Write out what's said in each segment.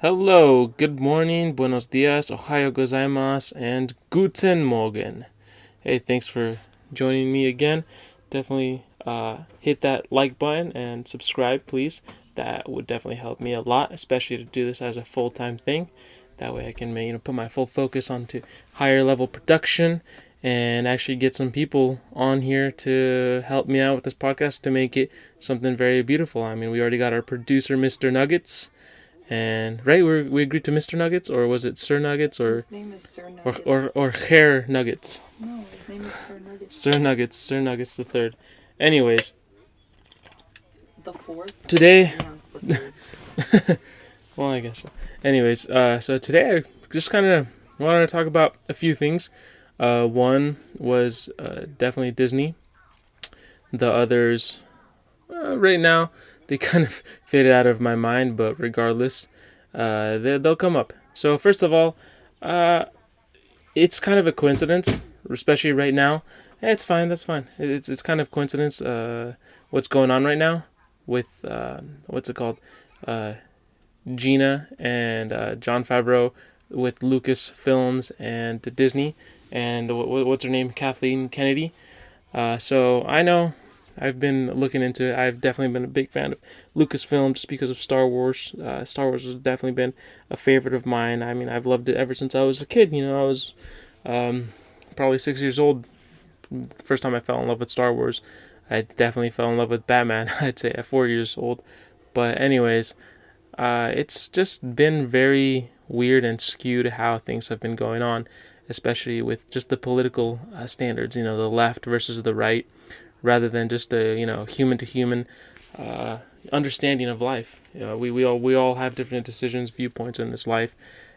Hello, good morning, buenos dias, ohayo gozaimasu, and guten morgen. Hey, thanks for joining me again. Definitely hit that like button and subscribe, please. That would definitely help me a lot, especially to do this as a full-time thing. That way I can put my full focus onto higher level production and actually get some people on here to help me out with this podcast to make it something very beautiful. I mean, we already got our producer, Mr. Nuggets. And right, we agreed to Mr. Nuggets, or was it Sir Nuggets, or His name is Sir Nuggets. or Hair Nuggets? No, his name is Sir Nuggets. Sir Nuggets the third. Anyways, The fourth? today, Yeah, it's the third. well, I guess so. Anyways, so today I just kind of wanted to talk about a few things. One was definitely Disney. The others, right now, they kind of faded out of my mind, but regardless, they'll come up. So first of all, uh, it's kind of a coincidence, especially right now. It's fine. That's fine. It's kind of coincidence. What's going on right now with what's it called? Uh, Gina and John Favreau with Lucasfilms and Disney, and what's her name? Kathleen Kennedy. So I know I've been looking into it. I've definitely been a big fan of Lucasfilm just because of Star Wars. Star Wars has definitely been a favorite of mine. I mean, I've loved it ever since I was a kid. I was um, probably 6 years old. The first time I fell in love with Star Wars, I definitely fell in love with Batman. I'd say at 4 years old. But anyways, it's just been very weird and skewed how things have been going on, especially with just the political standards. The left versus the right, rather than just a human to human understanding of life. We all have different decisions, viewpoints in this life.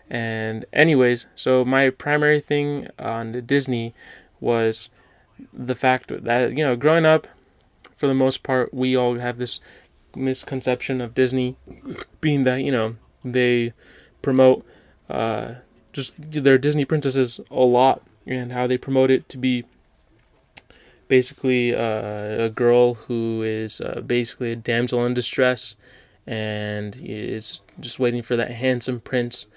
And anyways, so my primary thing on Disney was the fact that growing up, for the most part, we all have this misconception of Disney being that they promote just their Disney princesses a lot, and how they promote it to be basically a girl who is basically a damsel in distress and is just waiting for that handsome prince.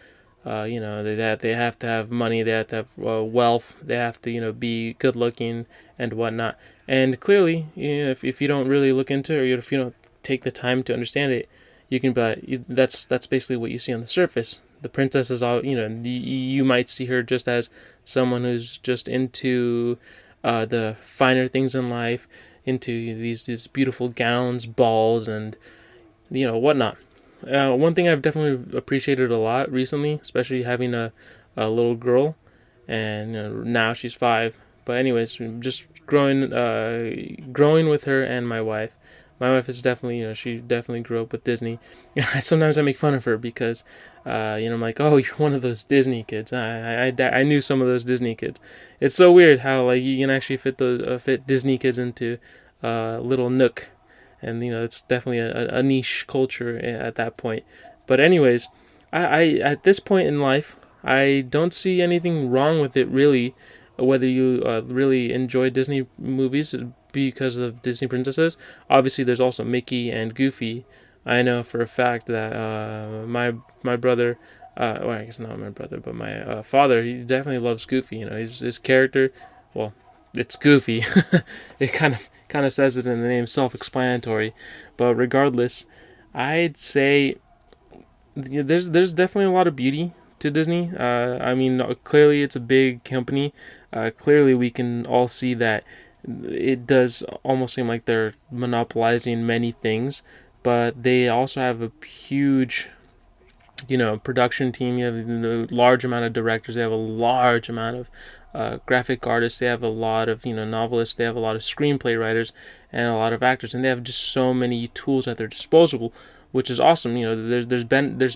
They have to have money, they have to have wealth, they have to be good looking and whatnot. And clearly, if you don't really look into it, or if you don't take the time to understand it, you can be like, that's basically what you see on the surface. The princess is all you might see her just as someone who's just into the finer things in life, into these beautiful gowns, balls, and whatnot. One thing I've definitely appreciated a lot recently, especially having a little girl, and now she's 5. But anyways, just growing with her and my wife. My wife is definitely, she definitely grew up with Disney. Sometimes I make fun of her because, I'm like, oh, you're one of those Disney kids. I knew some of those Disney kids. It's so weird how like you can actually fit Disney kids into a little nook, and it's definitely a niche culture at that point. But anyways, I at this point in life, I don't see anything wrong with it really, whether you really enjoy Disney movies because of Disney princesses. Obviously, there's also Mickey and Goofy. I know for a fact that my brother, well, I guess not my brother, but my father, he definitely loves Goofy. His character, well, it's Goofy. It kind of says it in the name, self-explanatory. But regardless, I'd say there's definitely a lot of beauty to Disney. I mean, clearly it's a big company. Clearly, we can all see that it does almost seem like they're monopolizing many things, but they also have a huge, production team. You have a large amount of directors. They have a large amount of graphic artists. They have a lot of novelists. They have a lot of screenplay writers and a lot of actors, and they have just so many tools at their disposal, which is awesome. There's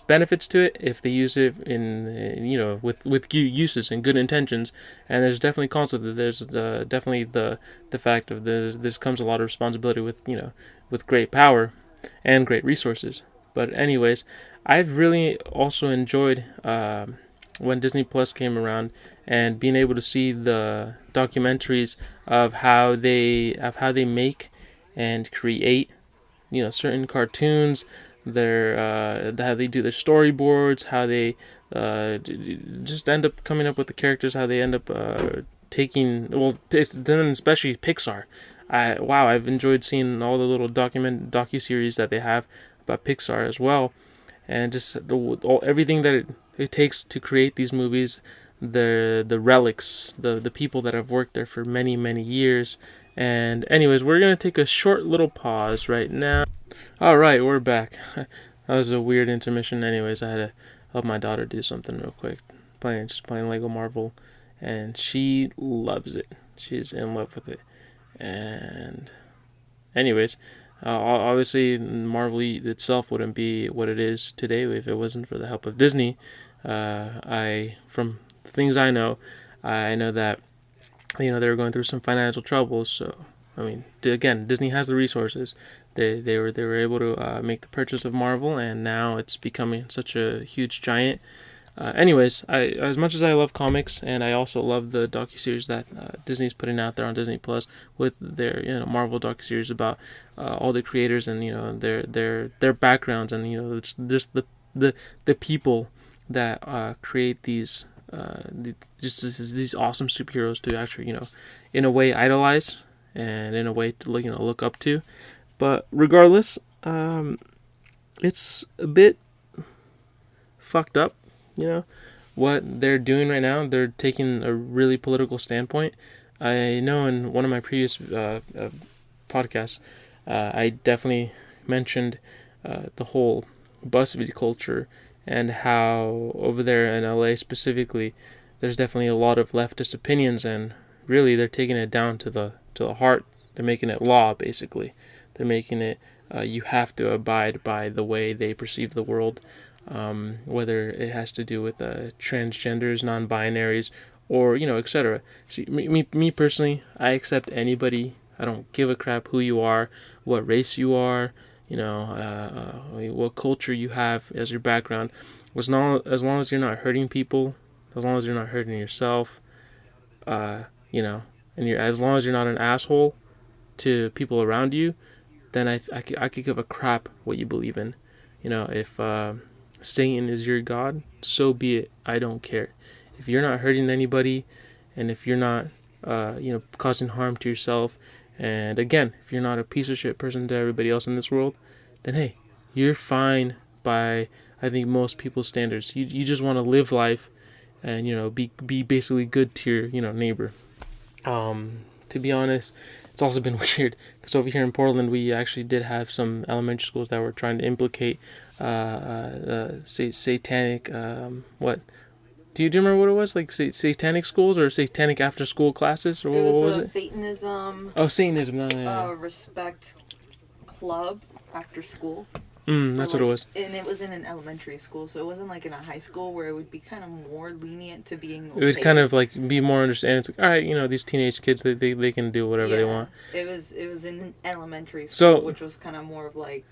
benefits to it if they use it in with uses and good intentions, and there's definitely cons with it. There's definitely the fact of this comes a lot of responsibility with great power and great resources. But anyways, I've really also enjoyed when Disney Plus came around and being able to see the documentaries of how they make and create certain cartoons, how they do their storyboards, how they just end up coming up with the characters, how they end up taking, well, then especially Pixar. I've enjoyed seeing all the little docu-series that they have about Pixar as well, and just everything that it takes to create these movies, the relics, the people that have worked there for many many years. And anyways, we're gonna take a short little pause right now. All right, we're back. That was a weird intermission. Anyways, I had to help my daughter do something real quick, playing Lego Marvel, and she loves it. She's in love with it. And anyways, obviously Marvel itself wouldn't be what it is today if it wasn't for the help of Disney. From things I know that they were going through some financial troubles. So I mean, again, Disney has the resources. They were able to make the purchase of Marvel, and now it's becoming such a huge giant. Anyways, as much as I love comics, and I also love the docuseries that Disney's putting out there on Disney Plus with their Marvel docuseries about all the creators and their backgrounds, and it's just the people that create these these awesome superheroes to actually in a way idolize and in a way to look up to. But regardless, it's a bit fucked up, what they're doing right now. They're taking a really political standpoint. I know in one of my previous podcasts, I definitely mentioned the whole BuzzFeed culture and how over there in LA specifically, there's definitely a lot of leftist opinions, and really they're taking it down to the heart. They're making it law, basically. They're making it you have to abide by the way they perceive the world, whether it has to do with transgenders, non-binaries, or etc. See, me personally, I accept anybody. I don't give a crap who you are, what race you are, what culture you have as your background. As long as you're not hurting people, as long as you're not hurting yourself, and as long as you're not an asshole to people around you, then I could give a crap what you believe in. If Satan is your god, so be it. I don't care. If you're not hurting anybody, and if you're not, causing harm to yourself, and again, if you're not a piece of shit person to everybody else in this world, then hey, you're fine by I think most people's standards. You just want to live life, and be basically good to your neighbor. To be honest, it's also been weird because over here in Portland, we actually did have some elementary schools that were trying to implicate satanic. What? Do you remember what it was? Like satanic schools or satanic after school classes, or what was it? Satanism. Oh, Satanism. No, yeah. Respect club after school. That's what it was. And it was in an elementary school, so it wasn't like in a high school where it would be kind of more lenient to being. It would kind of like be more understanding. It's like, all right, these teenage kids, they can do whatever they want. It was in elementary school, which was kind of more of like.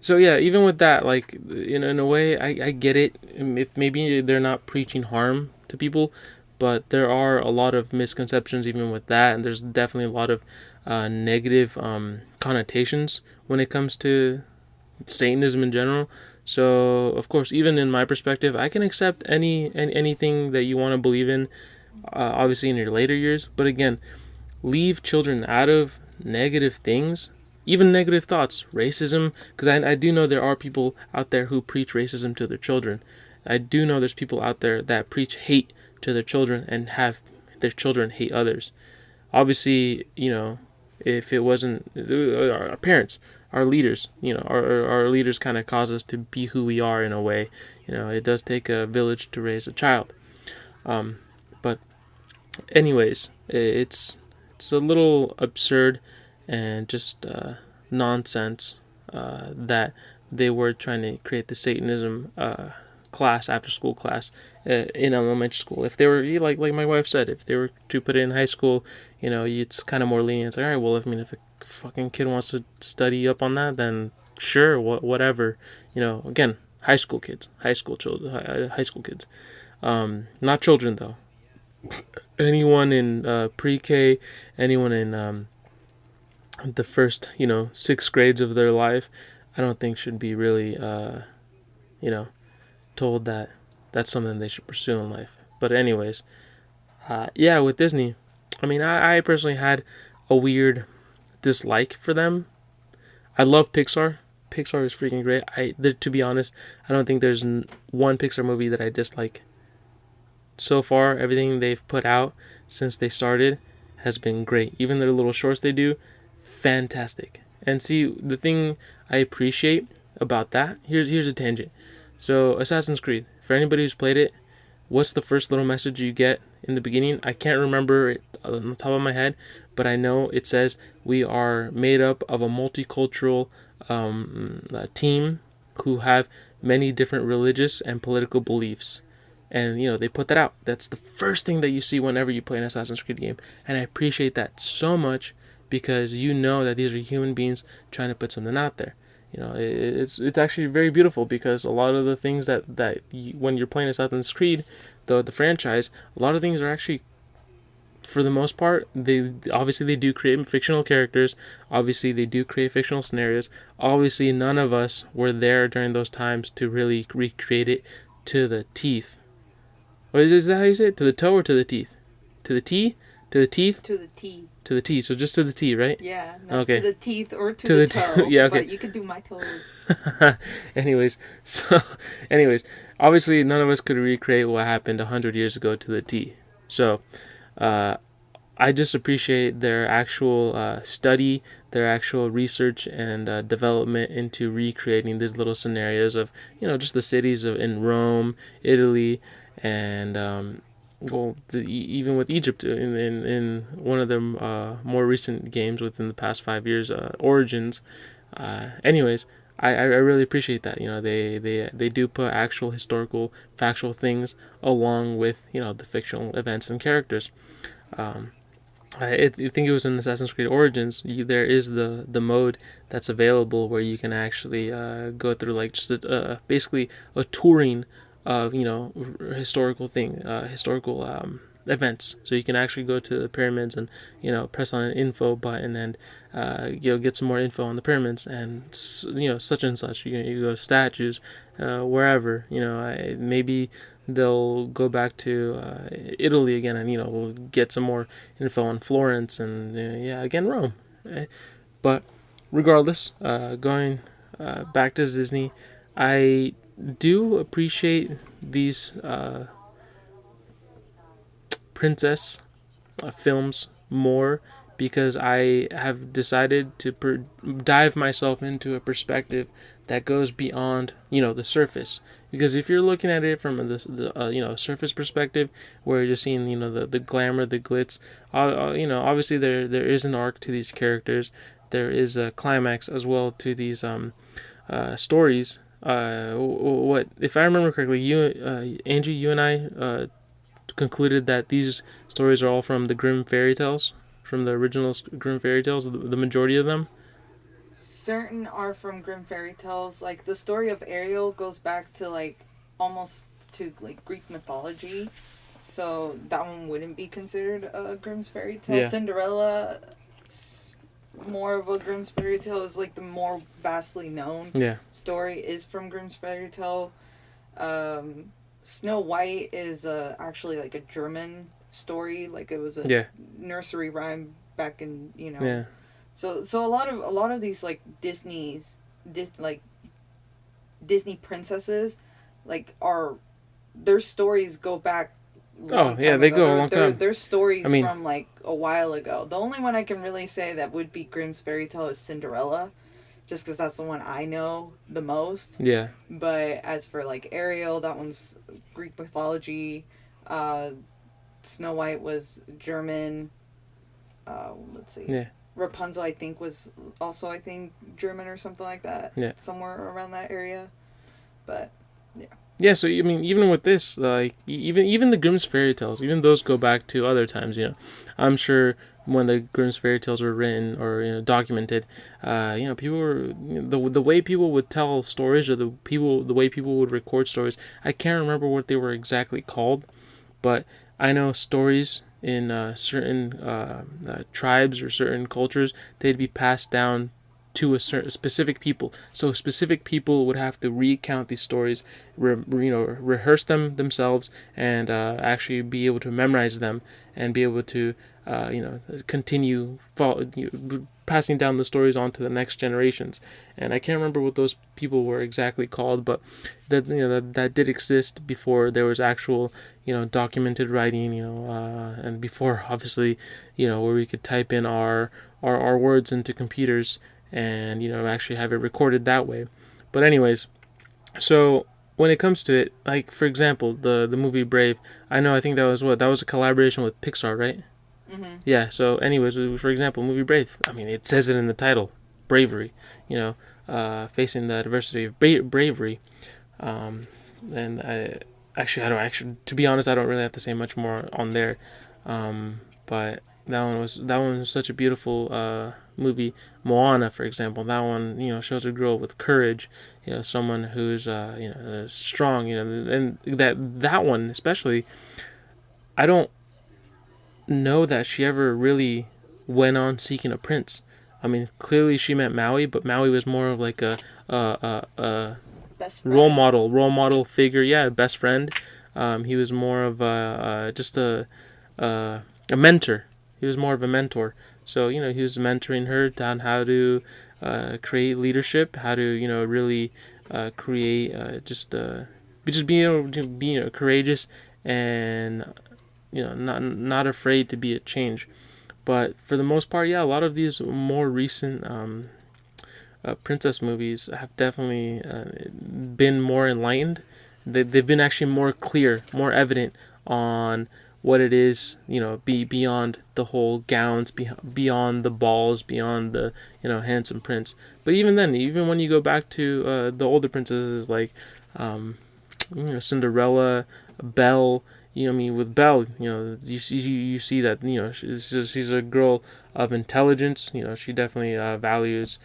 So yeah, even with that, like in a way, I get it. If maybe they're not preaching harm to people, but there are a lot of misconceptions even with that, and there's definitely a lot of negative connotations when it comes to Satanism in general. So of course, even in my perspective, I can accept anything that you want to believe in, obviously in your later years. But again, leave children out of negative things, even negative thoughts, racism, because I do know there are people out there who preach racism to their children. I do know there's people out there that preach hate to their children and have their children hate others. Obviously, if it wasn't our parents, our leaders, our leaders kind of cause us to be who we are in a way. It does take a village to raise a child. But anyways, it's a little absurd and just nonsense that they were trying to create the Satanism class, after school class, in elementary school. If they were like my wife said, if they were to put it in high school, it's kind of more lenient. It's like, all right, well, if a fucking kid wants to study up on that, then sure, whatever. Again, high school kids, high school kids, not children though. Anyone in pre-K, anyone in the first 6 grades of their life, I don't think should be really, you know, told that that's something they should pursue in life. But anyways, yeah, with Disney, I mean, I personally had a weird dislike for them. I love Pixar. Pixar is freaking great. To be honest, I don't think there's one Pixar movie that I dislike. So far, everything they've put out since they started has been great. Even their little shorts they do, fantastic. And see, the thing I appreciate about that, here's a tangent. So, Assassin's Creed, for anybody who's played it, what's the first little message you get in the beginning? I can't remember it on the top of my head, but I know it says we are made up of a multicultural team who have many different religious and political beliefs. And they put that out. That's the first thing that you see whenever you play an Assassin's Creed game, and I appreciate that so much because that these are human beings trying to put something out there. It's actually very beautiful because a lot of the things when you're playing Assassin's Creed, the franchise, a lot of things are actually, for the most part, they do create fictional characters. Obviously, they do create fictional scenarios. Obviously, none of us were there during those times to really recreate it to the teeth. Or is that how you say it? To the toe or to the teeth? To the T? To the teeth? To the T. To the T. So just to the T, right? Yeah. Okay. To the teeth or to the toe. Yeah. Okay. But you can do my toes. anyways, obviously none of us could recreate what happened 100 years ago to the T. So, I just appreciate their actual study, their actual research and development into recreating these little scenarios of, just the cities in Rome, Italy, and even with Egypt in one of their more recent games within the past 5 years, Origins. Anyways, I really appreciate that. They do put actual historical, factual things along with the fictional events and characters. I think it was in Assassin's Creed Origins. There is the mode that's available where you can actually go through like just basically a touring of historical events. So you can actually go to the pyramids and press on an info button and get some more info on the pyramids and such and such. You go to statues, wherever maybe they'll go back to Italy again and we'll get some more info on Florence and again Rome. But regardless, going back to Disney, I do appreciate these princess films more because I have decided to dive myself into a perspective that goes beyond the surface. Because if you're looking at it from the surface perspective, where you're seeing the glamour, the glitz, obviously there is an arc to these characters. There is a climax as well to these stories. What if I remember correctly? Angie, you and I concluded that these stories are all from the Grimm fairy tales, from the original Grimm fairy tales. The majority of them. Certain are from Grimm fairy tales. Like the story of Ariel goes back to like almost to like Greek mythology, so that one wouldn't be considered a Grimm's fairy tale. Yeah. Cinderella, more of a Grimm's fairy tale, is like the more vastly known story is from Grimm's fairy tale. Snow White is actually like a German story. Like it was a nursery rhyme back in So a lot of these like Disney princesses like are their stories go back. They go a long time. Their stories from like a while ago. The only one I can really say that would be Grimm's fairy tale is Cinderella, just because that's the one I know the most. Yeah. But as for like Ariel, that one's Greek mythology. Snow White was German. Let's see. Yeah. Rapunzel, I think, was also German or something like that. Yeah. Somewhere around that area. But yeah. Yeah, so I mean, even with this, like even the Grimm's fairy tales, even those go back to other times. I'm sure when the Grimm's fairy tales were written or documented, people were the way people would tell stories or the way people would record stories. I can't remember what they were exactly called, but I know stories in certain tribes or certain cultures, they'd be passed down to a certain specific people. So specific people would have to recount these stories, rehearse them themselves, and actually be able to memorize them and be able to continue passing down the stories on to the next generations. And I can't remember what those people were exactly called, but that did exist before there was actual documented writing, and before obviously where we could type in our words into computers and actually have it recorded that way. But anyways, so when it comes to it, like for example, the movie Brave, I think that was a collaboration with Pixar, right? Mm-hmm. Yeah. So anyways, for example, movie Brave, I mean, it says it in the title, bravery, facing the adversity of bravery. And I don't actually, to be honest, I don't really have to say much more on there. But that one was such a beautiful movie. Moana, for example, that one shows a girl with courage, someone who's strong, and that one especially, I don't know that she ever really went on seeking a prince. I mean, clearly she met Maui, but Maui was more of like a Best role friend. model figure. Yeah, best friend. He was more of just a mentor. He was more of a mentor. So he was mentoring her on how to create leadership, how to really create just being able to be courageous and not afraid to be a change. But for the most part, yeah, a lot of these more recent princess movies have definitely been more enlightened. They've been actually more clear, more evident on what it is, beyond the whole gowns, beyond the balls, beyond the handsome prince. But even then, even when you go back to the older princesses like Cinderella, Belle. I mean, with Belle, you see that she's a girl of intelligence. She definitely values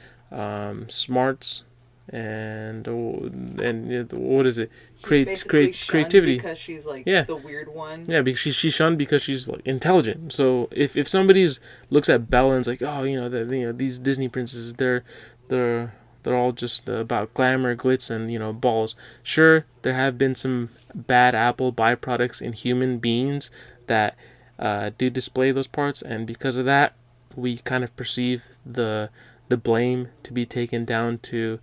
smarts and what is it? She's basically shunned Creativity. because she's like Yeah. the weird one. Yeah, because she's shunned because she's like intelligent. So if somebody looks at Belle and is like, oh, these Disney princesses, they're all just about glamour, glitz, and balls. Sure, there have been some bad apple byproducts in human beings that do display those parts, and because of that, we kind of perceive the blame to be taken down to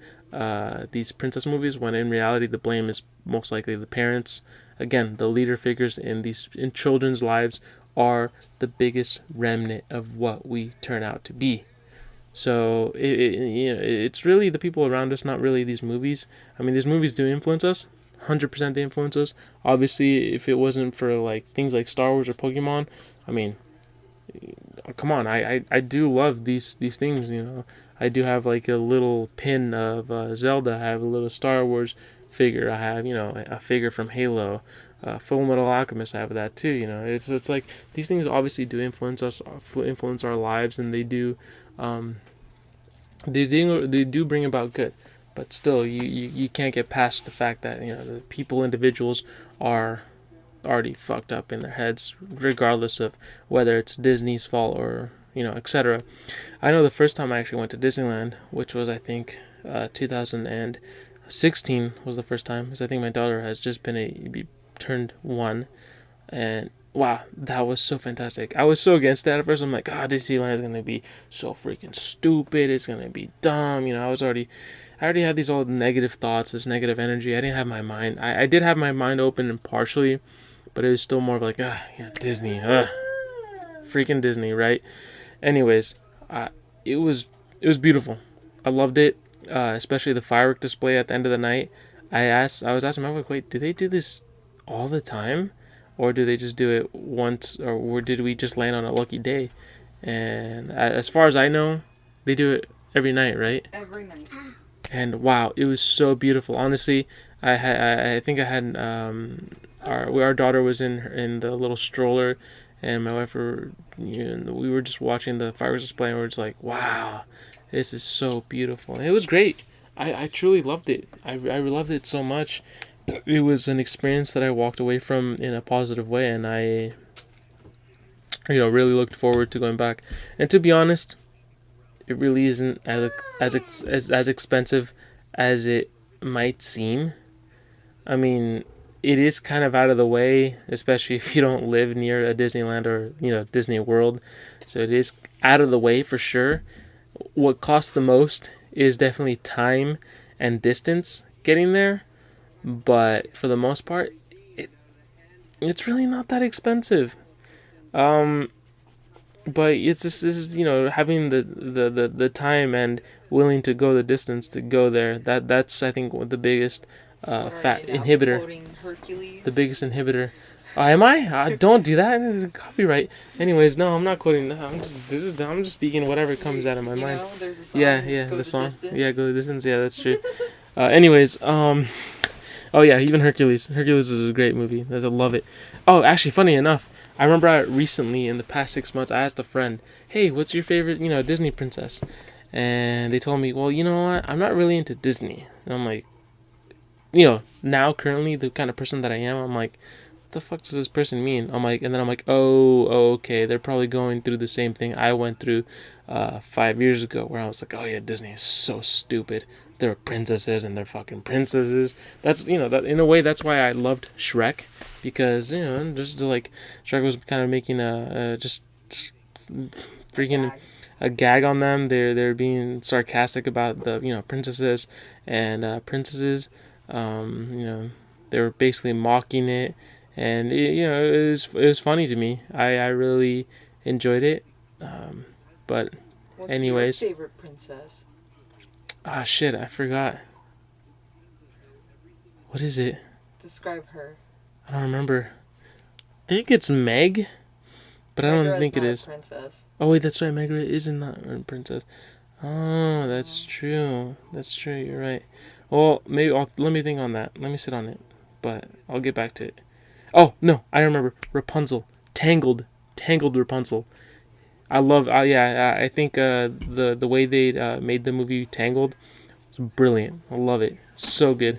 these princess movies, when in reality the blame is most likely the parents. Again, the leader figures in children's lives are the biggest remnant of what we turn out to be. So it's really the people around us, not really these movies. I mean, these movies do influence us. 100% they influence us. Obviously, if it wasn't for like things like Star Wars or Pokemon, I mean, come on, I do love these things. I do have like a little pin of Zelda. I have a little Star Wars figure. I have a figure from Halo. Full Metal Alchemist, I have that too. It's like these things obviously do influence us, influence our lives, and they do. They do bring about good, but still, you can't get past the fact that the individuals are already fucked up in their heads, regardless of whether it's Disney's fault or etc. I know the first time I actually went to Disneyland, which was I think 2016 was the first time, because I think my daughter has just turned 1, and wow, that was so fantastic. I was so against that at first. I'm like, Disneyland is gonna be so freaking stupid. It's gonna be dumb. I already had these all negative thoughts, this negative energy. I didn't have my mind. I did have my mind open and partially, but it was still more of like, Disney, freaking Disney, right? Anyways, it was beautiful. I loved it, especially the firework display at the end of the night. I was asking my wife, wait, do they do this all the time? Or do they just do it once, or did we just land on a lucky day? And as far as I know, they do it every night, right? Every night. And wow, it was so beautiful. Honestly, I think I had our daughter was in the little stroller, and my wife we were just watching the fireworks display, and we were just like, wow, this is so beautiful. And it was great. I truly loved it. I loved it so much. It was an experience that I walked away from in a positive way, and I really looked forward to going back. And to be honest, it really isn't as expensive as it might seem. I mean, it is kind of out of the way, especially if you don't live near a Disneyland or Disney World. So it is out of the way for sure. What costs the most is definitely time and distance getting there, but for the most part, it, it's really not that expensive. Um, but it's just this is having the time and willing to go the distance to go there. That's I think what the biggest fat inhibitor. Hercules? The biggest inhibitor. Am I? Don't do that. It's copyright. Anyways, no, I'm not quoting. No, I'm just speaking whatever comes out of my mind. There's a song, Yeah, Go the the song. Distance. Yeah, go the distance. Yeah, that's true. Anyways, oh yeah, even Hercules. Hercules is a great movie. I love it. Oh, actually, funny enough, I remember recently in the past 6 months, I asked a friend, "Hey, what's your favorite, Disney princess?" And they told me, "Well, you know what? I'm not really into Disney." And I'm like, now currently the kind of person that I am, I'm like, what the fuck does this person mean? And then I'm like, oh, okay, they're probably going through the same thing I went through 5 years ago, where I was like, oh yeah, Disney is so stupid. They're princesses and they're fucking princesses. That's that in a way that's why I loved Shrek, because just like Shrek was kind of making a just freaking a gag on them. They're being sarcastic about the princesses and princesses. They were basically mocking it, and it was funny to me. I really enjoyed it. But What's anyways, your favorite princess? ah shit, I forgot. What is it? Describe her. I don't remember. I think it's Meg, but I don't think it is. Princess. Oh wait, that's right. Meg is not a princess. Oh, that's true. That's true. You're right. Well, maybe let me think on that. Let me sit on it, but I'll get back to it. Oh no, I remember Rapunzel, tangled Rapunzel. I love. Yeah, I think the way they made the movie Tangled was brilliant. I love it. So good.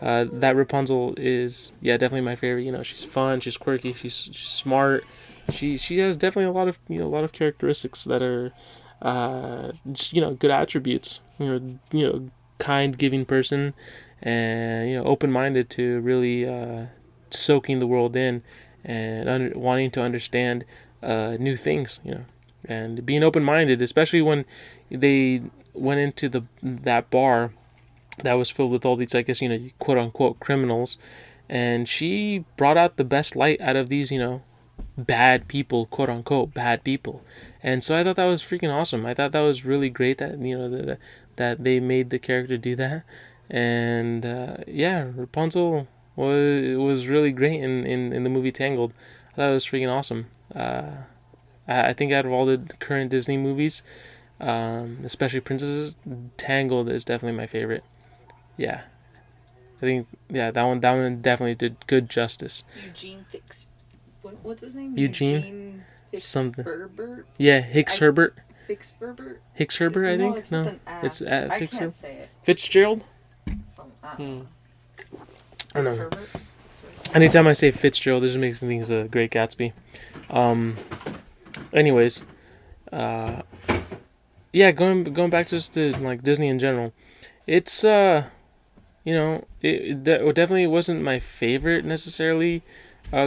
That Rapunzel is definitely my favorite. She's fun. She's quirky. She's smart. She has definitely a lot of characteristics that are just good attributes. Kind, giving person, and open minded to really soaking the world in and wanting to understand new things. And being open minded, especially when they went into that bar that was filled with all these, I guess, quote unquote criminals, and she brought out the best light out of these, bad people, quote unquote bad people. And so I thought that was freaking awesome. I thought that was really great that that they made the character do that. And yeah, Rapunzel was really great in the movie Tangled. I thought it was freaking awesome. I think out of all the current Disney movies, especially princesses, Tangled is definitely my favorite. Yeah, I think that one definitely did good justice. Eugene Fix. What's his name? Eugene something. Herbert. Yeah, Hicks Herbert. Fix Herbert. Hicks Herbert, I think. It's with it's I Fix can't say it. Fitzgerald. I don't know. Anytime I say Fitzgerald, it just makes me think of Great Gatsby. Anyways, yeah, going back to just to like Disney in general, it's it definitely wasn't my favorite necessarily.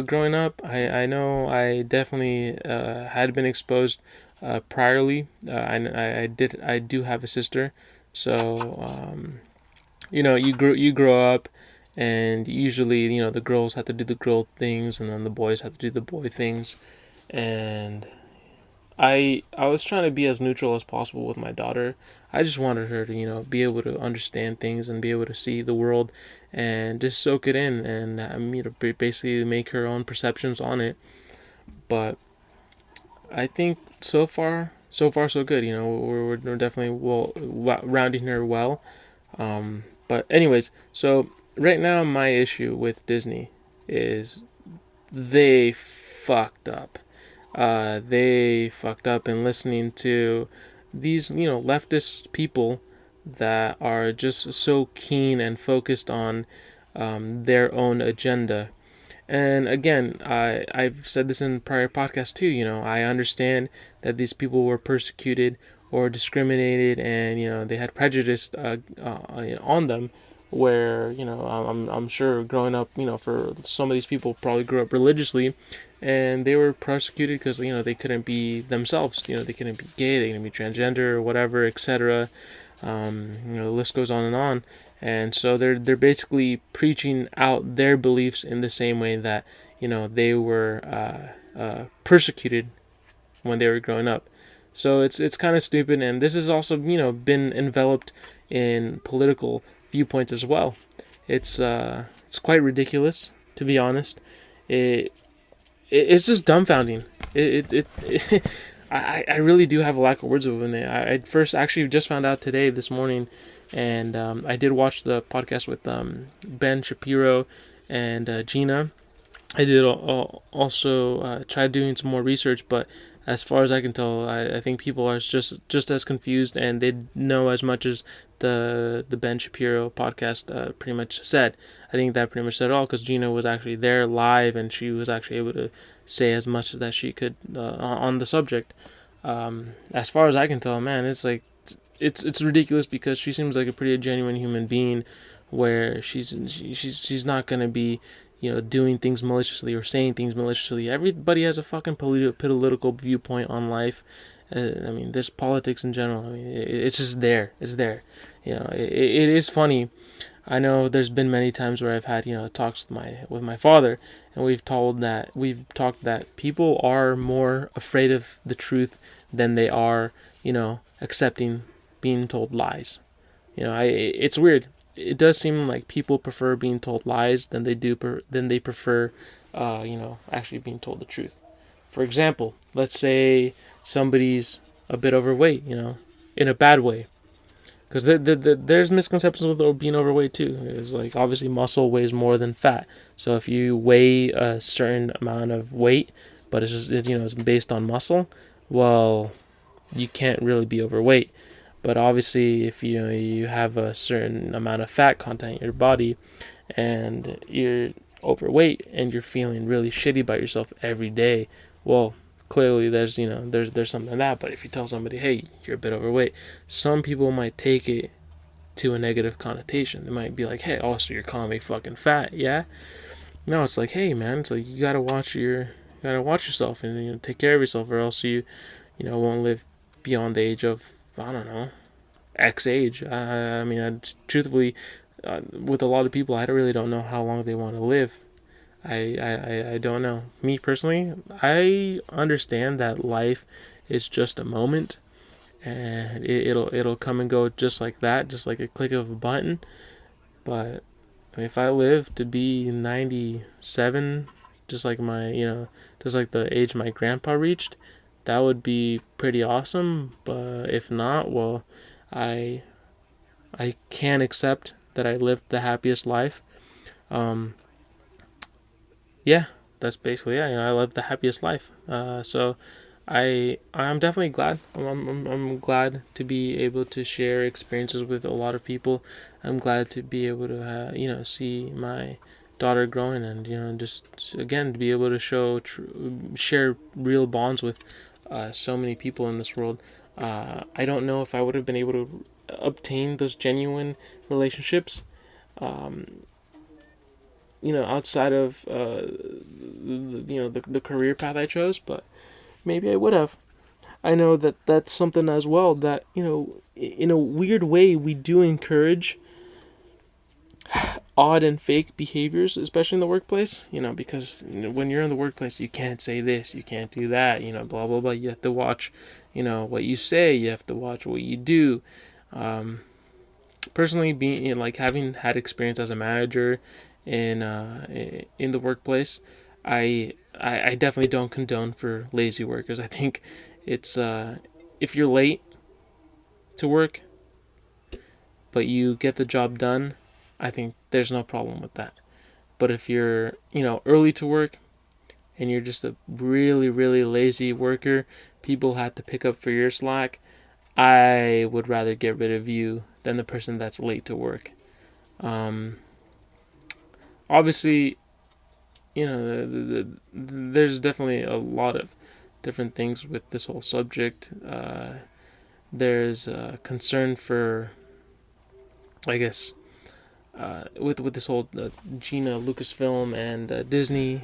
Growing up, I know I definitely had been exposed priorly. I do have a sister, so you grow up, and usually the girls have to do the girl things, and then the boys have to do the boy things, and I was trying to be as neutral as possible with my daughter. I just wanted her to be able to understand things and be able to see the world and just soak it in, and basically make her own perceptions on it. But I think so far so good. We're definitely rounding her well. But anyways, so right now my issue with Disney is they fucked up. They fucked up in listening to these, leftist people that are just so keen and focused on their own agenda. And again, I've said this in prior podcasts too. I understand that these people were persecuted or discriminated, and they had prejudice on them. Where I'm sure growing up, for some of these people probably grew up religiously, and they were persecuted because they couldn't be themselves. They couldn't be gay, they couldn't be transgender or whatever, etc. The list goes on and on. And so they're basically preaching out their beliefs in the same way that they were persecuted when they were growing up. So it's kind of stupid, and this has also been enveloped in political viewpoints as well. It's quite ridiculous, to be honest. It's just dumbfounding. I really do have a lack of words of it. I first actually just found out today, this morning, and I did watch the podcast with Ben Shapiro and Gina. I did also try doing some more research, but as far as I can tell, I think people are just as confused, and they know as much as the Ben Shapiro podcast pretty much said. I think that pretty much said it all, because Gina was actually there live, and she was actually able to say as much as that she could on the subject. As far as I can tell, man, it's like it's ridiculous, because she seems like a pretty genuine human being, where she's not gonna be doing things maliciously or saying things maliciously. Everybody has a fucking political viewpoint on life. I mean, there's politics in general. I mean, it's just there. It's there. It is funny. I know there's been many times where I've had talks with my father, and we've talked that people are more afraid of the truth than they are accepting being told lies. It's weird. It does seem like people prefer being told lies than they prefer actually being told the truth. For example, let's say somebody's a bit overweight, in a bad way. Because there's misconceptions with being overweight too. It's like, obviously muscle weighs more than fat. So if you weigh a certain amount of weight, but it's just it's based on muscle, well, you can't really be overweight. But obviously, if you have a certain amount of fat content in your body, and you're overweight, and you're feeling really shitty about yourself every day, well, clearly there's something in that. But if you tell somebody, hey, you're a bit overweight, some people might take it to a negative connotation. They might be like, hey, oh, so you're calling me fucking fat, yeah? No, it's like, hey, man, it's like you gotta watch yourself, and take care of yourself, or else you won't live beyond the age of, I don't know, X age. I mean, truthfully, with a lot of people, I really don't know how long they want to live. I don't know. Me personally, I understand that life is just a moment, and it'll come and go just like that, just like a click of a button. But I mean, if I live to be 97, just like just like the age my grandpa reached, that would be pretty awesome. But if not, well, I I can accept that I lived the happiest life. Um, yeah, that's basically it. I lived the happiest life. So I'm definitely glad. I'm glad to be able to share experiences with a lot of people. I'm glad to be able to see my daughter growing, and just again to be able to share real bonds with so many people in this world. I don't know if I would have been able to obtain those genuine relationships, um, outside of the career path I chose, but maybe I would have. I know that that's something as well that in a weird way we do encourage odd and fake behaviors, especially in the workplace. Because when you're in the workplace, you can't say this, you can't do that. Blah blah blah. You have to watch, what you say. You have to watch what you do. Personally, being like having had experience as a manager in the workplace, I definitely don't condone for lazy workers. I think it's if you're late to work but you get the job done, I think there's no problem with that. But if you're early to work and you're just a really really lazy worker, people have to pick up for your slack. I would rather get rid of you than the person that's late to work. Um, Obviously, there's definitely a lot of different things with this whole subject. there's concern for, I guess, with this whole Gina Lucasfilm and Disney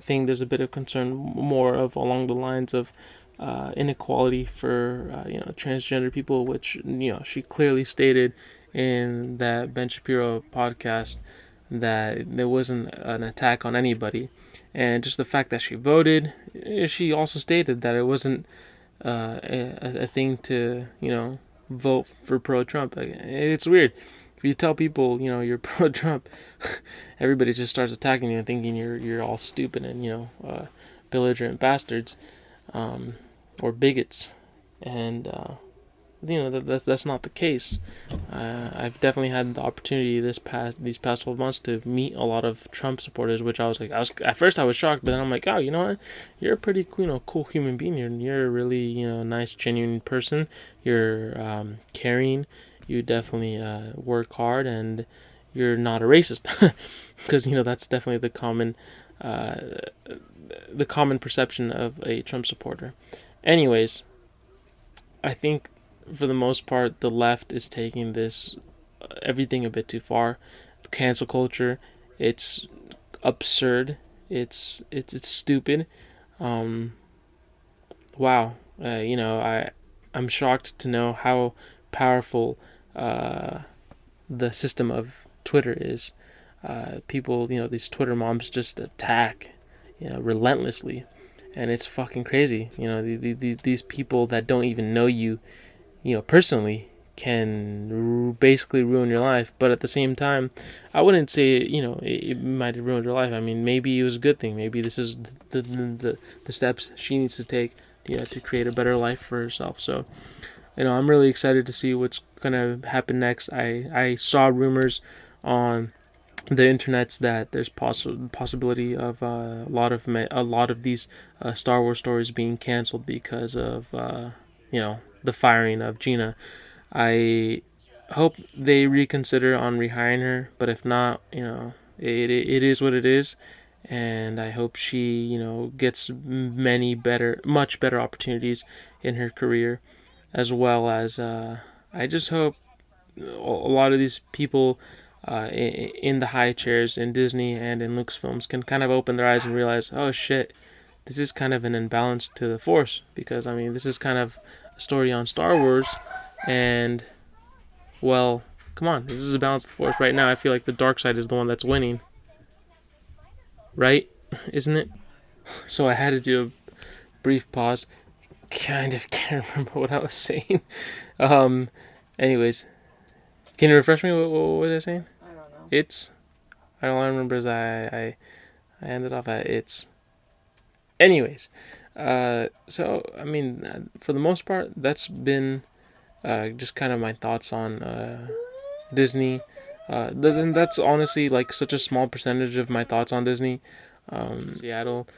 thing. There's a bit of concern more of along the lines of inequality for transgender people, which she clearly stated in that Ben Shapiro podcast that there wasn't an attack on anybody, and just the fact that she voted, she also stated that it wasn't a thing to vote for pro-Trump. It's weird. If you tell people you're pro-Trump, everybody just starts attacking you and thinking you're all stupid and belligerent bastards, or bigots, and that's not the case. I've definitely had the opportunity these past 12 months to meet a lot of Trump supporters, which I was at first I was shocked, but then I'm like, oh, you know what? You're a pretty cool human being. You're a really nice, genuine person. You're caring. You definitely work hard, and you're not a racist, because that's definitely the common perception of a Trump supporter. Anyways, I think for the most part, the left is taking this everything a bit too far. Cancel culture, it's absurd. It's stupid. Um, wow. I'm shocked to know how powerful the system of Twitter is. People, these Twitter moms just attack, relentlessly, and it's fucking crazy. These people that don't even know you, personally, can basically ruin your life. But at the same time, I wouldn't say it might have ruined her life. I mean, maybe it was a good thing. Maybe this is the steps she needs to take, to create a better life for herself. So, I'm really excited to see what's gonna happen next. I saw rumors on the internets that there's possibility of a lot of these Star Wars stories being canceled because of the firing of Gina. I hope they reconsider on rehiring her, but if not, it is what it is, and I hope she gets much better opportunities in her career, as well as I just hope a lot of these people in the high chairs in Disney and in Lucasfilms can kind of open their eyes and realize, oh shit, this is kind of an imbalance to the Force, because this is kind of a story on Star Wars, and well, come on, this is a balance of the Force. Right now, I feel like the dark side is the one that's winning, right? Isn't it? So I had to do a brief pause. Kind of can't remember what I was saying. Um, anyways, can you refresh me? What was I saying? I don't know. It's. I don't remember as I ended off at it's. Anyways, so for the most part, that's been just kind of my thoughts on Disney. Then that's honestly like such a small percentage of my thoughts on Disney. Seattle,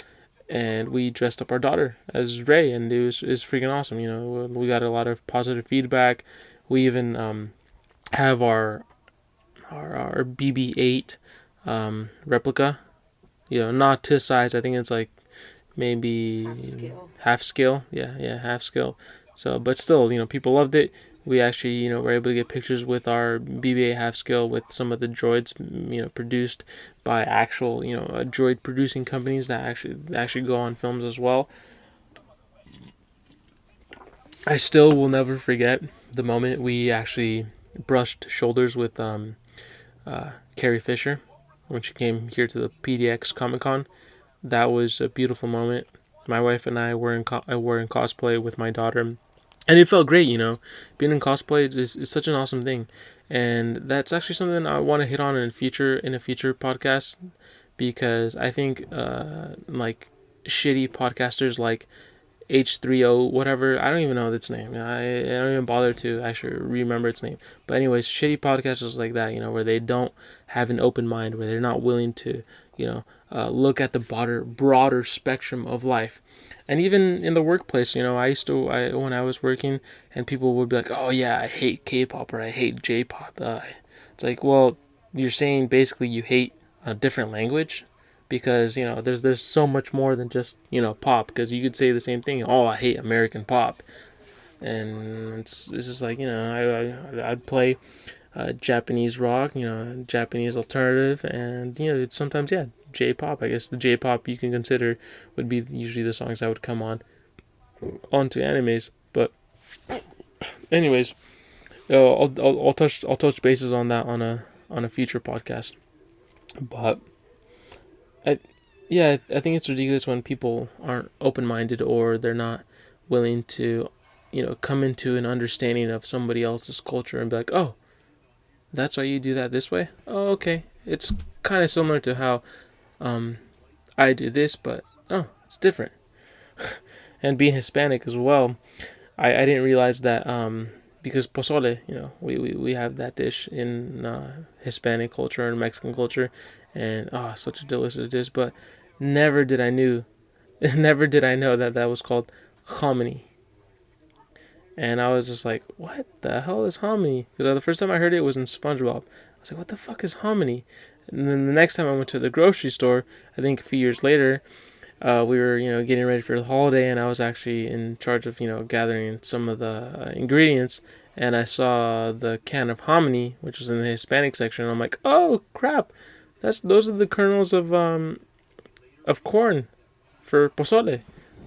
and we dressed up our daughter as Rey, and it was freaking awesome. We got a lot of positive feedback. We even have our BB-8 replica. Not to size. I think it's like maybe half scale. Yeah, half scale. So, but still, people loved it. We actually, were able to get pictures with our BB-8 half scale with some of the droids, produced by actual, droid producing companies that actually go on films as well. I still will never forget the moment we actually brushed shoulders with Carrie Fisher when she came here to the PDX Comic Con. That was a beautiful moment. My wife and I were in cosplay with my daughter, and it felt great. Being in cosplay is such an awesome thing, and that's actually something I want to hit on in a future podcast, because I think like shitty podcasters like H3O whatever, I don't even know its name. I don't even bother to actually remember its name. But anyways, shitty podcasters like that, where they don't have an open mind, where they're not willing to look at the broader spectrum of life. And even in the workplace, when I was working, and people would be like, oh yeah, I hate K-pop, or I hate J-pop. It's like, well, you're saying basically you hate a different language, because there's so much more than just pop, because you could say the same thing. Oh, I hate American pop. and it's just like, I'd play Japanese rock, Japanese alternative, and it's sometimes, yeah, J-pop. I guess the J-pop you can consider would be usually the songs that would come onto animes. But anyways, I'll touch bases on that on a future podcast. But I yeah, I think it's ridiculous when people aren't open minded, or they're not willing to, come into an understanding of somebody else's culture and be like, oh, that's why you do that this way. Oh, okay. It's kind of similar to how I do this, but oh, it's different. And being Hispanic as well, I didn't realize that, because pozole, we have that dish in Hispanic culture and Mexican culture, and oh, such a delicious dish. But never did I knew, never did I know that that was called hominy. And I was just like, what the hell is hominy? Because the first time I heard it was in SpongeBob. I was like, what the fuck is hominy? And then the next time I went to the grocery store, I think a few years later, we were, getting ready for the holiday, and I was actually in charge of, gathering some of the ingredients. And I saw the can of hominy, which was in the Hispanic section. And I'm like, oh crap, those are the kernels of corn for pozole.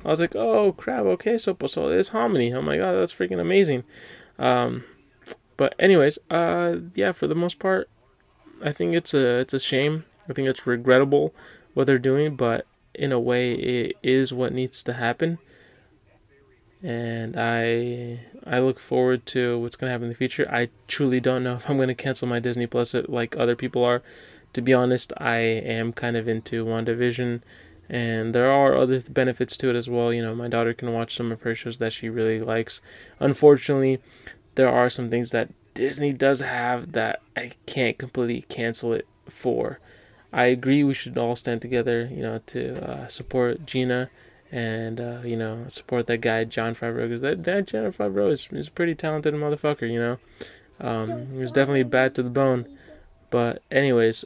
I was like, oh crap, okay, so pozole is hominy. Oh my god, that's freaking amazing. Um, but anyways, yeah, for the most part, I think it's a shame. I think it's regrettable what they're doing, but in a way, it is what needs to happen. And I look forward to what's gonna happen in the future. I truly don't know if I'm gonna cancel my Disney Plus like other people are. To be honest, I am kind of into WandaVision, and there are other benefits to it as well. My daughter can watch some of her shows that she really likes. Unfortunately, there are some things that Disney does have that I can't completely cancel it for. I agree we should all stand together, to support Gina, and support that guy John Favreau, because that John Favreau is a pretty talented motherfucker. He's definitely bad to the bone. But anyways,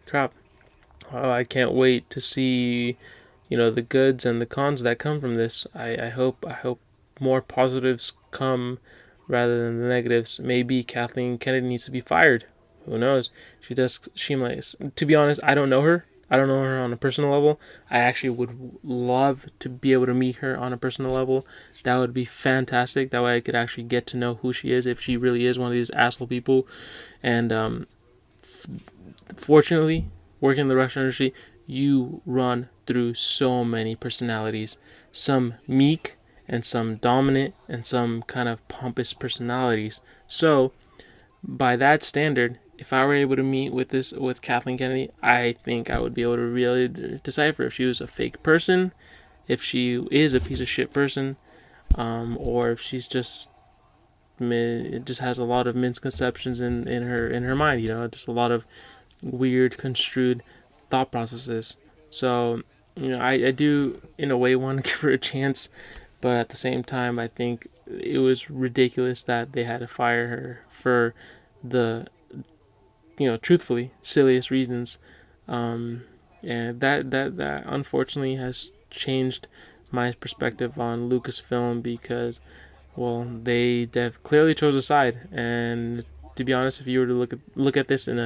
crap. Oh, I can't wait to see, the goods and the cons that come from this. I hope more positives come rather than the negatives. Maybe Kathleen Kennedy needs to be fired. Who knows? She does. She might. To be honest, I don't know her. I don't know her on a personal level. I actually would love to be able to meet her on a personal level. That would be fantastic. That way I could actually get to know who she is, if she really is one of these asshole people. And fortunately, working in the restaurant industry, you run through so many personalities. Some meek, and some dominant, and some kind of pompous personalities. So, by that standard, if I were able to meet with Kathleen Kennedy, I think I would be able to really decipher if she was a fake person, if she is a piece of shit person, or if she's just has a lot of misconceptions in her mind. Just a lot of weird construed thought processes. So, I do in a way want to give her a chance, but at the same time, I think it was ridiculous that they had to fire her for the, truthfully silliest reasons. And that unfortunately has changed my perspective on Lucasfilm, because, well, they clearly chose a side. And to be honest, if you were to look at this in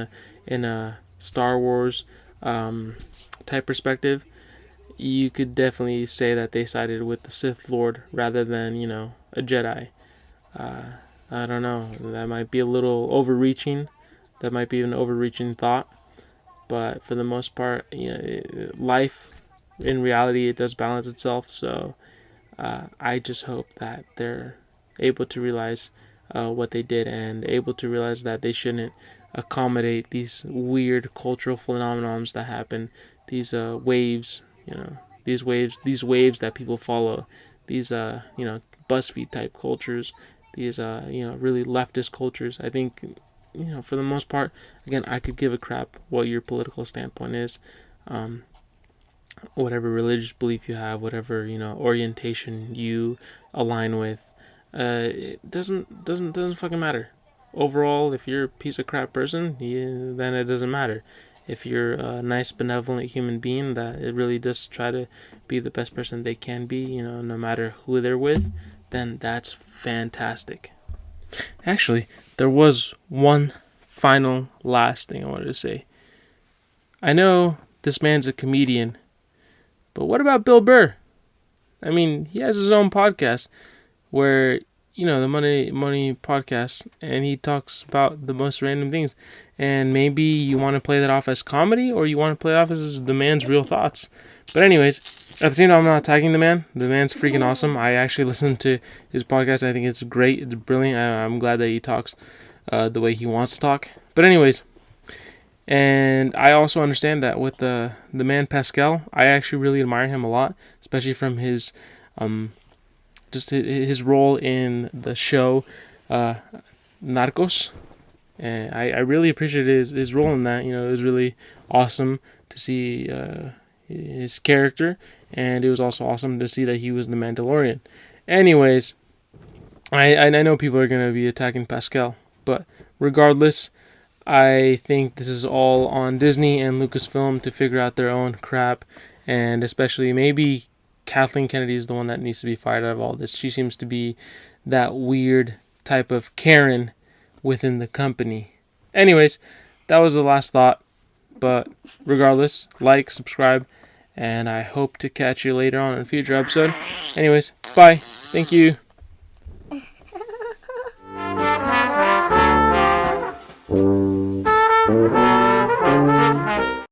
a Star Wars type perspective, you could definitely say that they sided with the Sith Lord rather than, a Jedi. Uh, I don't know. That might be a little overreaching. That might be an overreaching thought. But for the most part, life in reality, it does balance itself. So I just hope that they're able to realize what they did, and able to realize that they shouldn't accommodate these weird cultural phenomenons that happen, these waves, these waves that people follow, these BuzzFeed type cultures, these really leftist cultures. I think, for the most part, again, I could give a crap what your political standpoint is. Um, Whatever religious belief you have, whatever orientation you align with, it doesn't fucking matter. Overall, if you're a piece of crap person, then it doesn't matter. If you're a nice, benevolent human being that it really does try to be the best person they can be, no matter who they're with, then that's fantastic. Actually, there was one final last thing I wanted to say. I know this man's a comedian, but what about Bill Burr? I mean, he has his own podcast where, the money podcast, and he talks about the most random things. And maybe you want to play that off as comedy, or you want to play it off as the man's real thoughts. But anyways, at the same time, I'm not attacking the man. The man's freaking awesome. I actually listened to his podcast. I think it's great. It's brilliant. I'm glad that he talks the way he wants to talk. But anyways, and I also understand that with the man Pascal, I actually really admire him a lot, especially from his just his role in the show Narcos. And I really appreciated his role in that. It was really awesome to see his character, and it was also awesome to see that he was the Mandalorian. Anyways, I know people are going to be attacking Pascal, but regardless, I think this is all on Disney and Lucasfilm to figure out their own crap, and especially maybe Kathleen Kennedy is the one that needs to be fired out of all this. She seems to be that weird type of Karen within the company. Anyways, that was the last thought, but regardless, like, subscribe, and I hope to catch you later on in a future episode. Anyways, bye. Thank you.